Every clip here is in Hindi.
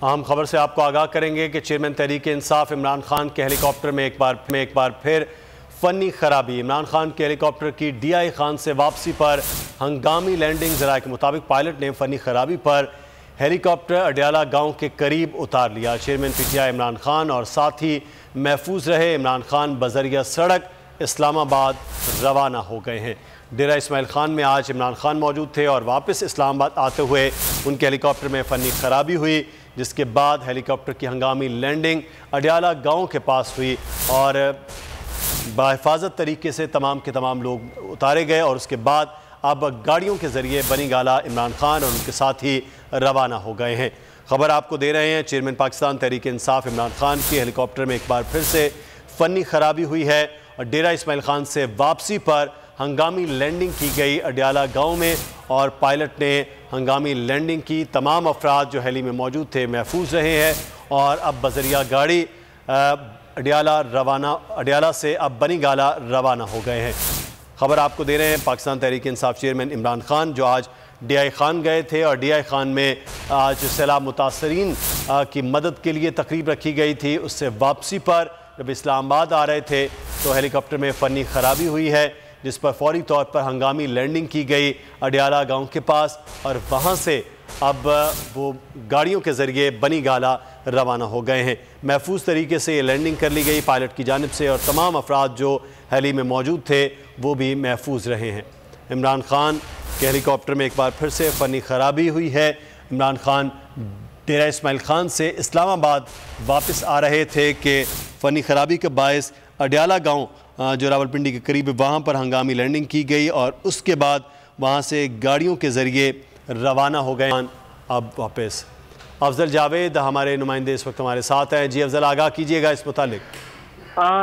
अहम खबर से आपको आगाह करेंगे कि चेयरमैन तहरीक इंसाफ इमरान खान के हेलीकॉप्टर में एक बार फिर फनी खराबी। इमरान खान के हेलीकॉप्टर की DI खान से वापसी पर हंगामी लैंडिंग। ज़राए के मुताबिक पायलट ने फनी खराबी पर हेलीकॉप्टर अडियाला गांव के करीब उतार लिया। चेयरमैन PTI इमरान खान और साथी महफूज रहे। इमरान खान बजरिया सड़क इस्लामाबाद रवाना हो गए हैं। डेरा इस्माइल खान में आज इमरान खान मौजूद थे और वापस इस्लामाबाद आते हुए उनके हेलीकॉप्टर में फनी खराबी हुई, जिसके बाद हेलीकॉप्टर की हंगामी लैंडिंग अडियाला गांव के पास हुई और बाहिफाजत तरीके से तमाम के तमाम लोग उतारे गए और उसके बाद अब गाड़ियों के ज़रिए बनी गाला इमरान खान और उनके साथी रवाना हो गए हैं। खबर आपको दे रहे हैं, चेयरमैन पाकिस्तान तहरीक इंसाफ इमरान खान के हेलीकॉप्टर में एक बार फिर से फनी खराबी हुई है और डेरा इस्माइल खान से वापसी पर हंगामी लैंडिंग की गई अडियाला गांव में और पायलट ने हंगामी लैंडिंग की। तमाम अफराद जो हेली में मौजूद थे महफूज रहे हैं और अब बजरिया गाड़ी अडियाला से अब बनी गाला रवाना हो गए हैं। खबर आपको दे रहे हैं, पाकिस्तान तहरीक इंसाफ चेयरमैन इमरान खान जो आज DI खान गए थे और DI खान में आज सैलाब मुतासरीन की मदद के लिए तकरीब रखी गई थी। उससे वापसी पर जब इस्लामाबाद आ रहे थे तो हेलीकॉप्टर में फ़नी खराबी हुई है, जिस पर फौरी तौर पर हंगामी लैंडिंग की गई अडियाला गांव के पास और वहां से अब वो गाड़ियों के ज़रिए बनी गाला रवाना हो गए हैं। महफूज तरीके से ये लैंडिंग कर ली गई पायलट की जानिब से और तमाम अफराद जो हेली में मौजूद थे वो भी महफूज रहे हैं। इमरान खान के हेलीकॉप्टर में एक बार फिर से फ़नी खराबी हुई है। इमरान खान डेरा इस्माइल खान से इस्लामाबाद वापस आ रहे थे कि फ़नी खराबी के बायस अडियाला गांव जो रावलपिंडी के करीब वहाँ पर हंगामी लैंडिंग की गई और उसके बाद वहाँ से गाड़ियों के ज़रिए रवाना हो गए। अब वापस अफजल जावेद हमारे नुमाइंदे इस वक्त हमारे साथ हैं। जी अफजल, आगाह कीजिएगा इस मुतालिक।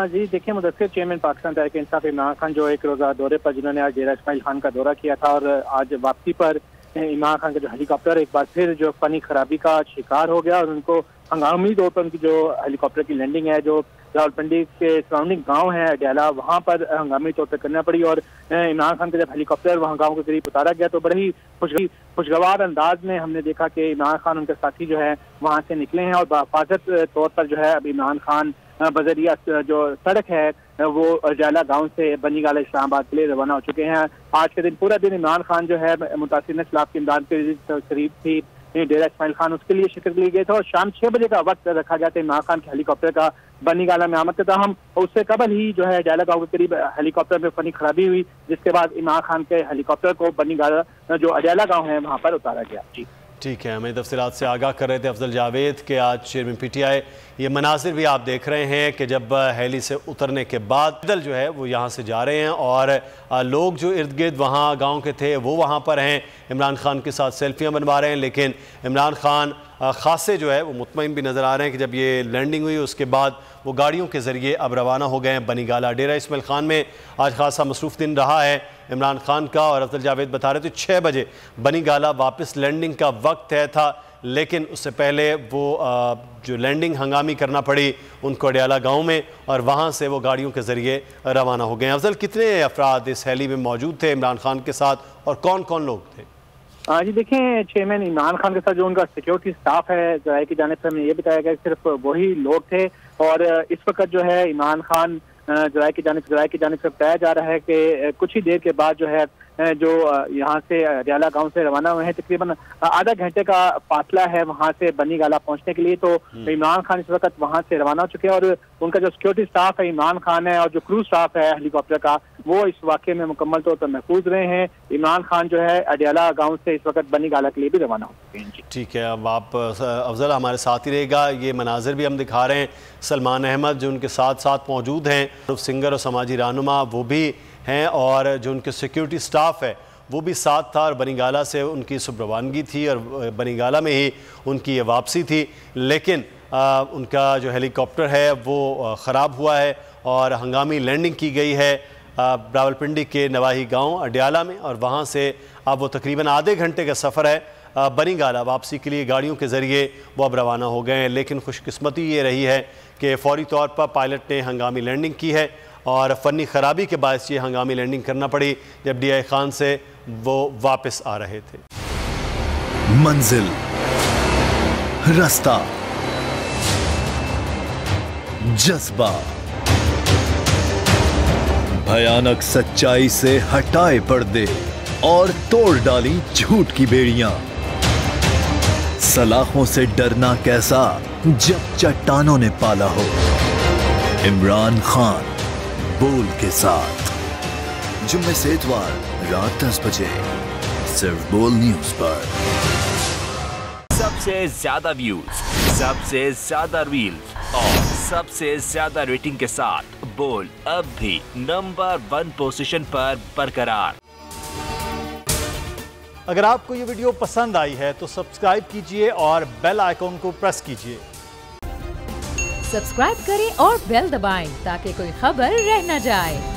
जी देखिए, मुदस्सिर चेयरमैन पाकिस्तान तहरीक इंसाफ इमरान खान जो एक रोज़ा दौरे पर जिन्होंने आज डेरा इस्माइल खान का दौरा किया था और आज वापसी पर इमरान खान का जो हेलीकॉप्टर एक बार फिर जो फनी खराबी का शिकार हो गया और उनको हंगामी तौर पर उनकी जो हेलीकॉप्टर की लैंडिंग है जो रावलपिंडी के सराउंडिंग गांव है अडियाला, वहां पर हंगामी तौर पर करना पड़ी और इमरान खान का जब हेलीकॉप्टर वहां गांव के करीब उतारा गया तो बड़े ही खुशगवार अंदाज में हमने देखा कि इमरान खान उनके साथी जो है वहां से निकले हैं और बाहिफाजत तौर पर जो है अब इमरान खान बजरिया जो सड़क है वो अडियाला गांव से बनी गाला इस्लामाबाद के लिए रवाना हो चुके हैं। आज के दिन पूरा दिन इमरान खान जो है मुतासिर सैलाब की इमदाद के करीब थी डेरा इस्माइल खान, उसके लिए शिरकत ली गई था और शाम 6 बजे का वक्त रखा गया था इमरान खान के हेलीकॉप्टर का बनी गाला में आमद था। हम उससे कबल ही जो है अडियाला गांव के करीब हेलीकॉप्टर में फनी खराबी हुई, जिसके बाद इमरान खान के हेलीकॉप्टर को बनी गाला जो अडियाला गांव है वहां पर उतारा गया। जी ठीक है, हमें तफसीलात से आगाह कर रहे थे अफजल जावेद के आज चेयरमैन PTI। ये मनाजिर भी आप देख रहे हैं कि जब हेली से उतरने के बाद पैदल जो है वो यहाँ से जा रहे हैं और लोग जो इर्द गिर्द वहाँ गांव के थे वो वहाँ पर हैं, इमरान खान के साथ सेल्फियाँ बनवा रहे हैं। लेकिन इमरान खान खासे जो है वो मुतमईन भी नज़र आ रहे हैं कि जब ये लैंडिंग हुई उसके बाद वो गाड़ियों के ज़रिए अब रवाना हो गए हैं बनी गाला। डेरा इस्माइल खान में आज खासा मसरूफ़ दिन रहा है इमरान खान का और अफजल जावेद बता रहे थे 6 बजे बनी गाला वापस लैंडिंग का वक्त तय था, लेकिन उससे पहले वो जो लैंडिंग हंगामी करना पड़ी उनको अडियाला गांव में और वहां से वो गाड़ियों के ज़रिए रवाना हो गए। अफजल, कितने अफराद इस हेली में मौजूद थे इमरान खान के साथ और कौन कौन लोग थे? जी देखें, चेयरमैन इमरान खान के साथ जो उनका सिक्योरिटी स्टाफ है ज़राए की जानिब से हमें ये बताया गया कि सिर्फ वही लोग थे और इस वक्त जो है इमरान खान ज़राए की जानिब से बताया जा रहा है कि कुछ ही देर के बाद जो है जो यहाँ से अडियाला गांव से रवाना हुए हैं, तकरीबन आधा घंटे का फासला है वहाँ से बनी गाला पहुँचने के लिए। तो इमरान खान इस वक्त वहाँ से रवाना हो चुके हैं और उनका जो सिक्योरिटी स्टाफ है इमरान खान है और जो क्रू स्टाफ है हेलीकॉप्टर का वो इस वाक़े में मुकम्मल तौर पर महफूज रहे हैं। इमरान खान जो है अडियाला गांव से इस वक्त बनी गाला के लिए भी रवाना हो चुके हैं। ठीक है, अब आप अफजल हमारे साथ ही रहेगा। ये मनाजिर भी हम दिखा रहे हैं, सलमान अहमद जो उनके साथ साथ मौजूद हैं, सिंगर और समाजी रहनुमा वो भी हैं और जो उनके सिक्योरिटी स्टाफ है वो भी साथ था और बनी गाला से उनकी सुबरवानगी थी और बनी गाला में ही उनकी ये वापसी थी। लेकिन उनका जो हेलीकॉप्टर है वो ख़राब हुआ है और हंगामी लैंडिंग की गई है रावलपिंडी के नवाही गांव अडियाला में और वहां से अब वो तकरीबन आधे घंटे का सफ़र है बनी गाला वापसी के लिए गाड़ियों के ज़रिए वो अब रवाना हो गए हैं। लेकिन खुशकिस्मती ये रही है कि फ़ौरी तौर पर पायलट ने हंगामी लैंडिंग की है और फ़नी ख़राबी के बायस ये हंगामी लैंडिंग करना पड़ी जब DI खान से वो वापस आ रहे थे। मंजिल रास्ता, जज्बा, भयानक सच्चाई से हटाए पर्दे और तोड़ डाली झूठ की बेड़ियां। सलाखों से डरना कैसा जब चट्टानों ने पाला हो। इमरान खान बोल के साथ, जुम्मे से इतवार रात 10 बजे सिर्फ बोल न्यूज पर। सबसे ज्यादा व्यूज, सबसे ज्यादा रील्स और सबसे ज्यादा रेटिंग के साथ बोल अब भी नंबर 1 पोजीशन पर बरकरार। अगर आपको ये वीडियो पसंद आई है तो सब्सक्राइब कीजिए और बेल आइकॉन को प्रेस कीजिए। सब्सक्राइब करें और बेल दबाएं ताकि कोई खबर रह न जाए।